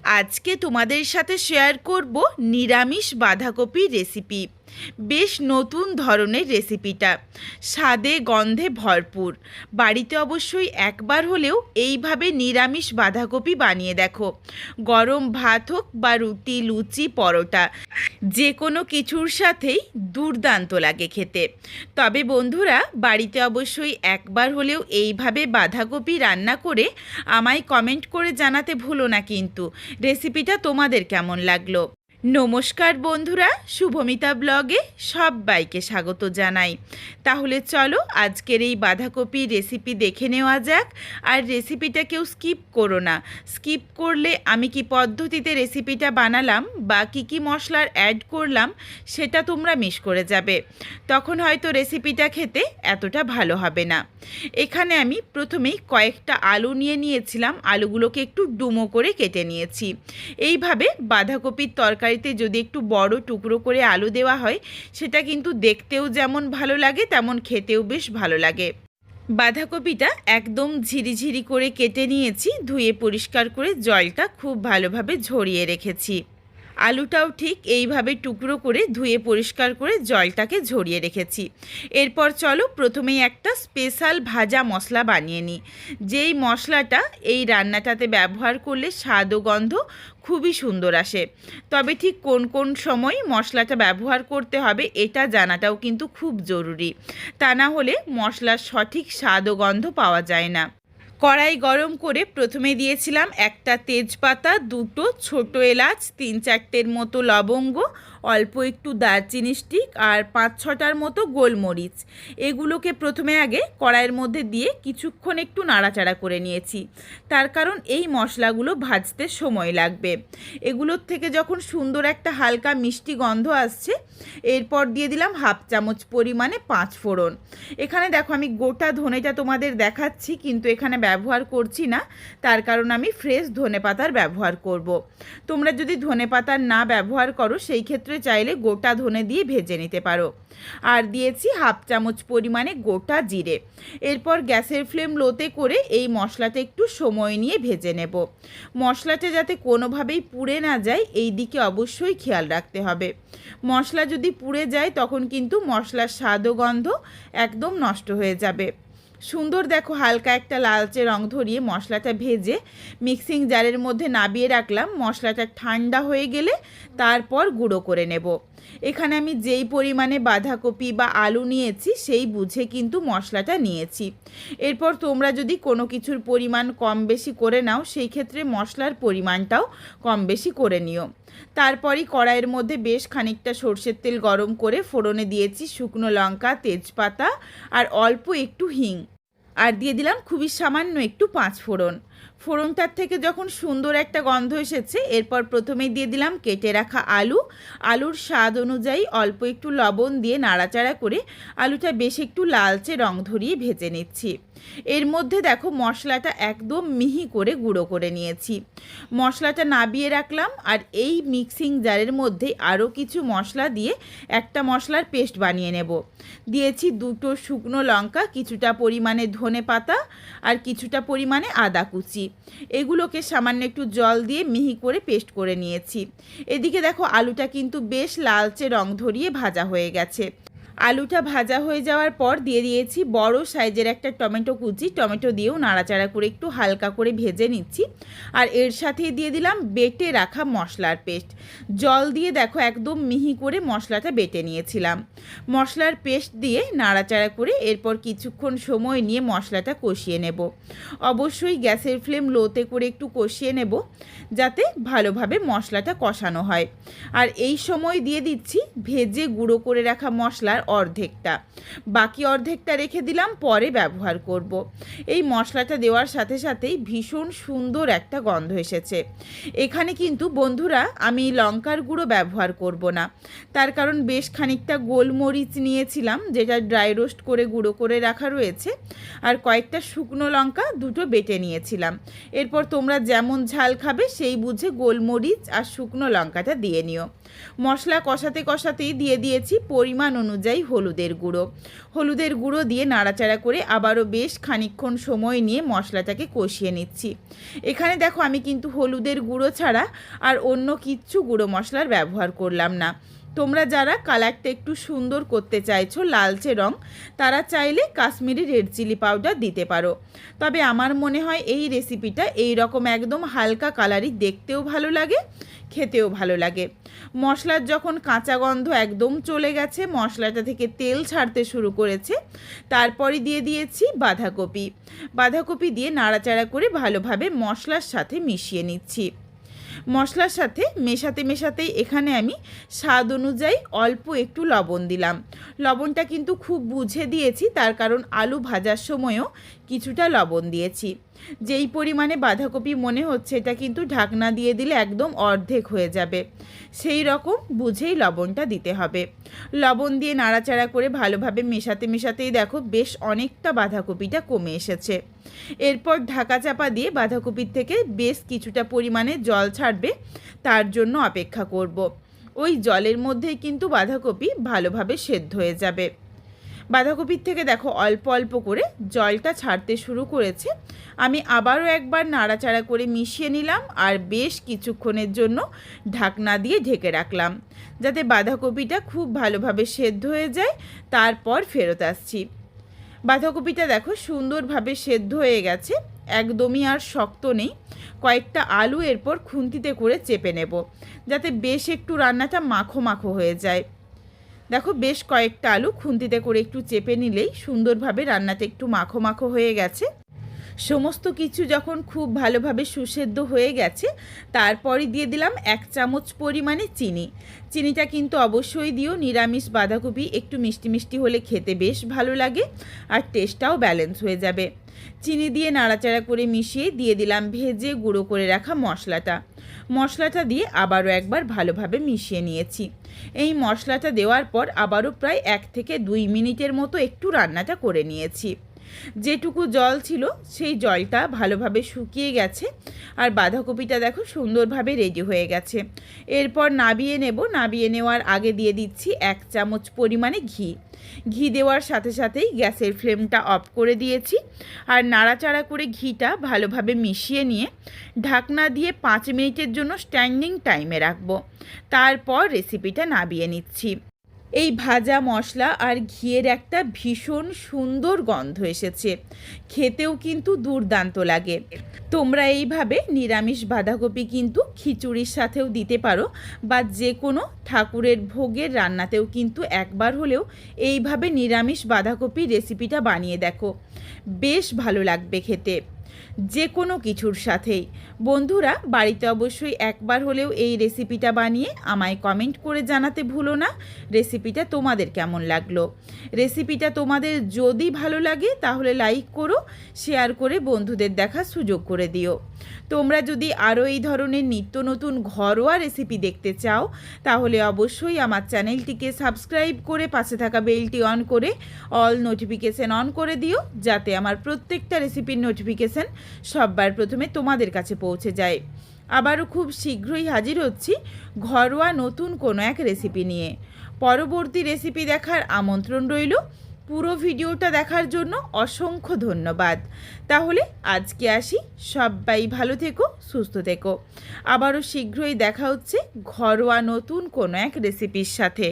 আজকে তোমাদের সাথে শেয়ার করব নিরামিষ বাঁধাকপির রেসিপি। বেশ নতুন ধরনের রেসিপিটা, স্বাদে গন্ধে ভরপুর। বাড়িতে অবশ্যই একবার হলেও এইভাবে নিরামিষ বাঁধাকপি বানিয়ে দেখো। গরম ভাত হোক বা রুটি, লুচি, পরোটা, যে কোনো কিছুর সাথেই দুর্দান্ত লাগে খেতে। তবে বন্ধুরা, বাড়িতে অবশ্যই একবার হলেও এইভাবে বাঁধাকপি রান্না করে আমায় কমেন্ট করে জানাতে ভুলো না কিন্তু রেসিপিটা তোমাদের কেমন লাগলো। নমস্কার বন্ধুরা, শুভমিতা ব্লগে সবাইকে স্বাগত জানাই। তাহলে চলো আজকের এই বাঁধাকপির রেসিপি দেখে নেওয়া যাক। আর রেসিপিটা কেউ স্কিপ করো না। স্কিপ করলে আমি কি পদ্ধতিতে রেসিপিটা বানালাম বা কী মশলার অ্যাড করলাম সেটা তোমরা মিস করে যাবে। তখন হয়তো রেসিপিটা খেতে এতটা ভালো হবে না। এখানে আমি প্রথমেই কয়েকটা আলু নিয়েছিলাম। আলুগুলোকে একটু ডুমো করে কেটে নিয়েছি। এইভাবে বাঁধাকপির তরকারিতে যদি একটু বড় টুকরো করে আলু দেওয়া হয়, সেটা কিন্তু দেখতেও যেমন ভালো লাগে তেমন খেতেও বেশ ভালো লাগে। বাঁধাকপিটা একদম ঝিরিঝিরি করে কেটে নিয়েছি, ধুয়ে পরিষ্কার করে জলটা খুব ভালোভাবে ঝরিয়ে রেখেছি। আলুটাও ঠিক এইভাবে টুকরো করে ধুয়ে পরিষ্কার করে জলটাকে ঝরিয়ে রেখেছি। এরপর চলো প্রথমেই একটা স্পেশাল ভাজা মশলা বানিয়ে নিই। যেই মশলাটা এই রান্নাটাতে ব্যবহার করলে স্বাদ ও গন্ধ খুবই সুন্দর আসে। তবে ঠিক কোন কোন সময় মশলাটা ব্যবহার করতে হবে এটা জানাটাও কিন্তু খুব জরুরি। তা না হলে মশলার সঠিক স্বাদ ও গন্ধ পাওয়া যায় না। কড়াই গরম করে প্রথমে দিয়েছিলাম একটা তেজপাতা, দুটো ছোটো এলাচ, 3-4টের মতো লবঙ্গ, অল্প একটু দারচিনি স্টিক আর 5-6টার মতো গোলমরিচ। এগুলোকে প্রথমে আগে কড়াইয়ের মধ্যে দিয়ে কিছুক্ষণ একটু নাড়াচাড়া করে নিয়েছি। তার কারণ এই মশলাগুলো ভাজতে সময় লাগবে। এগুলোর থেকে যখন সুন্দর একটা হালকা মিষ্টি গন্ধ আসছে, এরপর দিয়ে দিলাম 1/2 চামচ পরিমাণে 5 ফোড়ন। এখানে দেখো আমি গোটা ধনেটা তোমাদের দেখাচ্ছি, কিন্তু এখানে ব্যবহার করছি না। তার কারণ আমি ফ্রেশ ধনেপাতার ব্যবহার করব। তোমরা যদি ধনেপাতার না ব্যবহার করো সেই ক্ষেত্রে চাইলে গোটা ধনে দিয়ে ভেজে নিতে পারো। আর দিয়েছি 1/2 চামচ পরিমাণে গোটা জিরে। এরপর গ্যাসের ফ্লেম লোতে করে এই মশলাটা একটু সময় নিয়ে ভেজে নেব। মশলাটা যাতে কোনোভাবেই পুড়ে না যায় এই দিকে অবশ্যই খেয়াল রাখতে হবে। মশলা যদি পুড়ে যায় তখন কিন্তু মশলার স্বাদ ও গন্ধ একদম নষ্ট হয়ে যাবে। সুন্দর দেখো হালকা একটা লালচে রং ধরিয়ে মশলাটা ভেজে মিক্সিং জারের মধ্যে নামিয়ে রাখলাম। মশলাটা ঠান্ডা হয়ে গেলে তারপর গুঁড়ো করে নেব। এখানে আমি যেই পরিমাণে বাঁধাকপি বা আলু নিয়েছি সেই বুঝে কিন্তু মশলাটা নিয়েছি। এরপর তোমরা যদি কোনো কিছুর পরিমাণ কম বেশি করে নাও সেই ক্ষেত্রে মশলার পরিমাণটাও কম বেশি করে নিও। তারপরই কড়াইয়ের মধ্যে বেশ খানিকটা সর্ষের তেল গরম করে ফোড়নে দিয়েছি শুকনো লঙ্কা, তেজপাতা আর অল্প একটু হিং। আর দিয়ে দিলাম খুবই সামান্য একটু 5 ফোড়ন। ফোড়নটার থেকে যখন সুন্দর একটা গন্ধ এসেছে, এরপর প্রথমেই দিয়ে দিলাম কেটে রাখা আলু। আলুর স্বাদ অনুযায়ী অল্প একটু লবণ দিয়ে নাড়াচাড়া করে আলুটা বেশ একটু লালচে রং ধরিয়ে ভেজে নিচ্ছি। এর মধ্যে দেখো মশলাটা একদম মিহি করে গুঁড়ো করে নিয়েছি। মশলাটা নাবিয়ে রাখলাম। আর এই মিক্সিং জারের মধ্যে আরও কিছু মশলা দিয়ে একটা মশলার পেস্ট বানিয়ে নেব। দিয়েছি 2টো শুকনো লঙ্কা, কিছুটা পরিমাণে ধনেপাতা আর কিছুটা পরিমাণে আদা কুচি। এগুলোকে সামান্য একটু জল দিয়ে মিহি করে পেস্ট করে নিয়েছি। এদিকে দেখো আলুটা কিন্তু বেশ লালচে রং ধরিয়ে ভাজা হয়ে গেছে। আলুটা ভাজা হয়ে যাওয়ার পর দিয়ে দিয়েছি বড় সাইজের একটা টমেটো কুচি। টমেটো দিয়েও নাড়াচাড়া করে একটু হালকা করে ভেজে নিচ্ছি। আর এর সাথে দিয়ে দিলাম বেটে রাখা মশলার পেস্ট। জল দিয়ে দেখো একদম মিহি করে মশলাটা বেটে নিয়েছিলাম। মশলার পেস্ট দিয়ে নাড়াচাড়া করে এরপর কিছুক্ষণ সময় নিয়ে মশলাটা কষিয়ে নেব। অবশ্যই গ্যাসের ফ্লেম লোতে করে একটু কষিয়ে নেব যাতে ভালোভাবে মশলাটা কষানো হয়। আর এই সময় দিয়ে দিচ্ছি ভেজে গুঁড়ো করে রাখা মশলার অর্ধেকটা। বাকি অর্ধেকটা রেখে দিলাম, পরে ব্যবহার করব। এই মশলাটা দেওয়ার সাথে সাথেই ভীষণ সুন্দর একটা গন্ধ এসেছে। এখানে কিন্তু বন্ধুরা আমি লঙ্কার গুঁড়ো ব্যবহার করব না। তার কারণ বেশ খানিকটা গোলমরিচ নিয়েছিলাম যেটা ড্রাই রোস্ট করে গুঁড়ো করে রাখা রয়েছে। আর কয়েকটা শুকনো লঙ্কা 2টো বেটে নিয়েছিলাম। এরপর তোমরা যেমন ঝাল খাবে সেই বুঝে গোলমরিচ আর শুকনো লঙ্কাটা দিয়ে নিও। মশলা কষাতে কষাতেই দিয়ে দিয়েছি পরিমাণ অনুযায়ী হলুদের গুঁড়ো দিয়ে নাড়াচাড়া করে আবারও বেশ খানিকক্ষণ সময় নিয়ে মশলাটাকে কষিয়ে নিচ্ছি। এখানে দেখো আমি কিন্তু হলুদের গুঁড়ো ছাড়া আর অন্য কিচ্ছু গুঁড়ো মশলার ব্যবহার করলাম না। তোমরা যারা কালারটা একটু সুন্দর করতে চাইছো, লালচে রং, তারা চাইলে কাশ্মীরি রেড চিলি পাউডার দিতে পারো। তবে আমার মনে হয় এই রেসিপিটা এই রকম একদম হালকা কালারই দেখতেও ভালো লাগে, খেতেও ভালো লাগে। মশলার যখন কাঁচা গন্ধ একদম চলে গেছে, মশলাটা থেকে তেল ছাড়তে শুরু করেছে, তারপরে দিয়ে দিয়েছি বাঁধাকপি দিয়ে নাড়াচাড়া করে ভালোভাবে মশলার সাথে মিশিয়ে নিচ্ছি। মশলার সাথে মেশাতেই এখানে আমি স্বাদ অনুযায়ী অল্প একটু লবণ দিলাম। লবণটা কিন্তু খুব বুঝে দিয়েছি, তার কারণ আলু ভাজার সময়ও কিছুটা লবণ দিয়েছি। যেই পরিমাণে বাঁধাকপি মনে হচ্ছে এটা কিন্তু ঢাকনা দিয়ে দিলে একদম অর্ধেক হয়ে যাবে, সেই রকম বুঝেই লবণটা দিতে হবে। লবণ দিয়ে নাড়াচাড়া করে ভালোভাবে মেশাতেই দেখো বেশ অনেকটা বাঁধাকপিটা কমে এসেছে। এরপর ঢাকা চাপা দিয়ে বাঁধাকপির থেকে বেশ কিছুটা পরিমাণে জল ছাড়বে, তার জন্য অপেক্ষা করব। ওই জলের মধ্যেই কিন্তু বাঁধাকপি ভালোভাবে সেদ্ধ হয়ে যাবে। বাঁধাকপির থেকে দেখো অল্প অল্প করে জলটা ছাড়তে শুরু করেছে। আমি আবারও একবার নাড়াচাড়া করে মিশিয়ে নিলাম আর বেশ কিছুক্ষণের জন্য ঢাকনা দিয়ে ঢেকে রাখলাম, যাতে বাঁধাকপিটা খুব ভালোভাবে সেদ্ধ হয়ে যায়। তারপর ফেরত আসছি। বাঁধাকপিটা দেখো সুন্দরভাবে সেদ্ধ হয়ে গেছে, একদমই আর শক্ত নেই। কয়েকটা আলু এরপর খুন্তিতে করে চেপে নেব, যাতে বেশ একটু রান্নাটা মাখো মাখো হয়ে যায়। দেখো বেশ কয়েকটা আলু খুন্তিতে করে একটু চেপে নিলেই সুন্দরভাবে রান্নাটা একটু মাখো মাখো হয়ে গেছে। সমস্ত কিছু যখন খুব ভালোভাবে সুসেদ্ধ হয়ে গেছে, তারপরে দিয়ে দিলাম 1 চামচ পরিমাণে চিনিটা কিন্তু অবশ্যই দিও। নিরামিষ বাঁধাকপি একটু মিষ্টি মিষ্টি হলে খেতে বেশ ভালো লাগে আর টেস্টটাও ব্যালেন্স হয়ে যাবে। চিনি দিয়ে নাড়াচাড়া করে মিশিয়ে দিয়ে দিলাম ভেজে গুঁড়ো করে রাখা মশলাটা দিয়ে আবারও একবার ভালোভাবে মিশিয়ে নিয়েছি। এই মশলাটা দেওয়ার পর আবারও প্রায় 1 থেকে 2 মিনিটের মতো একটু রান্নাটা করে নিয়েছি। যেটুকু জল ছিল সেই জলটা ভালোভাবে শুকিয়ে গেছে আর বাঁধাকপিটা দেখো সুন্দরভাবে রেডি হয়ে গেছে। এরপর নাবিয়ে নেওয়ার আগে দিয়ে দিচ্ছি 1 চামচ পরিমাণে ঘি দেওয়ার সাথেই গ্যাসের ফ্লেমটা অফ করে দিয়েছি আর নাড়াচাড়া করে ঘিটা ভালোভাবে মিশিয়ে নিয়ে ঢাকনা দিয়ে 5 মিনিটের জন্য স্ট্যান্ডিং টাইমে রাখবো। তারপর রেসিপিটা নাবিয়ে নিচ্ছি। এই ভাজা মশলা আর ঘিয়ের একটা ভীষণ সুন্দর গন্ধ এসেছে, খেতেও কিন্তু দুর্দান্ত লাগে। তোমরা এইভাবে নিরামিষ বাঁধাকপি কিন্তু খিচুড়ির সাথেও দিতে পারো বা যে কোনো ঠাকুরের ভোগের রান্নাতেও কিন্তু একবার হলেও এইভাবে নিরামিষ বাঁধাকপি রেসিপিটা বানিয়ে দেখো, বেশ ভালো লাগবে খেতে যে কোনো কিছুর সাথেই। বন্ধুরা বাড়িতে অবশ্যই একবার হলেও এই রেসিপিটা বানিয়ে আমায় কমেন্ট করে জানাতে ভুলো না রেসিপিটা তোমাদের কেমন লাগলো। রেসিপিটা তোমাদের যদি ভালো লাগে তাহলে লাইক করো, শেয়ার করে বন্ধুদের দেখার সুযোগ করে দিও। তোমরা যদি আরও এই ধরনের নিত্য নতুন ঘরোয়া রেসিপি দেখতে চাও তাহলে অবশ্যই আমার চ্যানেলটিকে সাবস্ক্রাইব করে পাশে থাকা বেলটি অন করে অল নোটিফিকেশান অন করে দিও, যাতে আমার প্রত্যেকটা রেসিপির নোটিফিকেশান সবার প্রথমে তোমাদের কাছে পৌঁছে যায়। আবারও খুব শীঘ্রই হাজির হচ্ছি ঘরোয়া নতুন কোনো এক রেসিপি নিয়ে। পরবর্তী রেসিপি দেখার আমন্ত্রণ রইল। পুরো ভিডিওটা দেখার জন্য অসংখ্য ধন্যবাদ। তাহলে আজকে আসি, সবাই ভালো থেকো, সুস্থ থেকো। আবারও শীঘ্রই দেখা হচ্ছে ঘরোয়া নতুন কোনো এক রেসিপির সাথে।